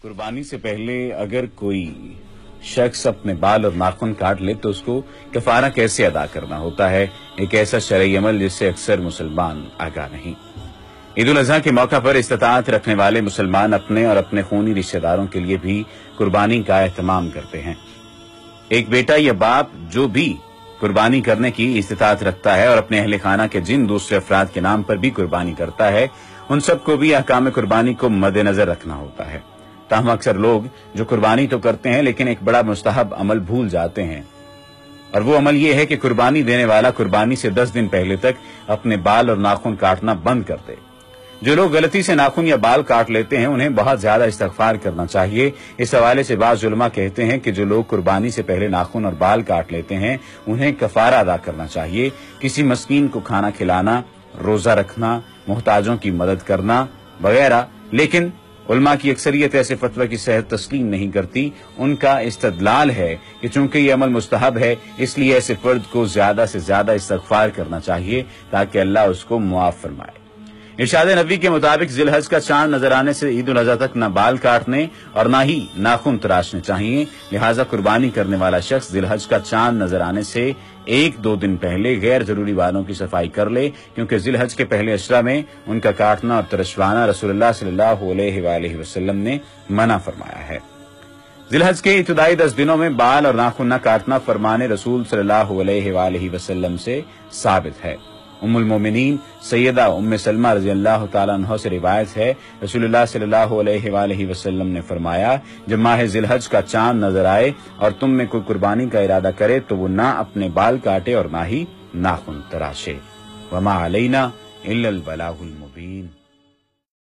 कुर्बानी से पहले अगर कोई शख्स अपने बाल और नाखून काट ले तो उसको कफारा कैसे अदा करना होता है, एक ऐसा शरई अमल जिससे अक्सर मुसलमान आगाह नहीं। ईद उल अजहा के मौका पर इस्तिताअत रखने वाले मुसलमान अपने और अपने खूनी रिश्तेदारों के लिए भी कुर्बानी का एहतमाम करते हैं। एक बेटा या बाप जो भी कुर्बानी करने की इस्तिताअत रखता है और अपने अहले खाना के जिन दूसरे अफराद के नाम पर भी कुर्बानी करता है, उन सबको भी अहकाम कुर्बानी को मद्देनजर रखना होता है। ताहम अक्सर लोग जो कुर्बानी तो करते हैं लेकिन एक बड़ा मुस्तहब अमल भूल जाते हैं, और वो अमल ये है कि कुर्बानी देने वाला कुर्बानी से 10 दिन पहले तक अपने बाल और नाखून काटना बंद कर दे। जो लोग गलती से नाखून या बाल काट लेते हैं उन्हें बहुत ज्यादा इस्तगफार करना चाहिए। इस हवाले से बाज़ उलमा कहते हैं कि जो लोग कुर्बानी से पहले नाखून और बाल काट लेते हैं उन्हें कफारा अदा करना चाहिए, किसी मस्कीन को खाना खिलाना, रोजा रखना, मुहताजों की मदद करना वगैरह। लेकिन उलमा की अक्सरियत ऐसे फतवा की सेहत तस्लीम नहीं करती। उनका इस्तदलाल है कि चूंकि ये अमल मुस्तहब है इसलिए ऐसे फर्द को ज्यादा से ज्यादा इस्तगफार करना चाहिए ताकि अल्लाह उसको मुआफ फरमाए। इरशाद नबी के मुताबिक जिलहज का चांद नजर आने से ईद उल अजहा तक न बाल काटने और न ही नाखून तराशने चाहिए। लिहाजा कुर्बानी करने वाला शख्स जिलहज का चांद नजर आने से 1-2 दिन पहले गैर जरूरी बालों की सफाई कर ले, क्योंकि जिलहज के पहले अशरा में उनका काटना और तरशवाना रसूलुल्लाह सल्लल्लाहु अलैहि वसल्लम ने मना फरमाया है। जिलहज के इब्तिदाई 10 दिनों में बाल और नाखून न काटना फरमाने रसूल सल्लल्लाहु अलैहि वसल्लम से साबित है। उम्मुल मोमिनीन सैयदा उम्मे सलमा रज़ियल्लाहु ताला अन्हा से रिवायत है, रसूलुल्लाह सल्लल्लाहु अलैहि वसल्लम ने फरमाया, जब माह जिलहज का चांद नजर आए और तुम में कोई कुर्बानी का इरादा करे तो वो ना अपने बाल काटे और ना ही नाखून तराशे। वमा अलैना इल्लल बलागुल मुबीन।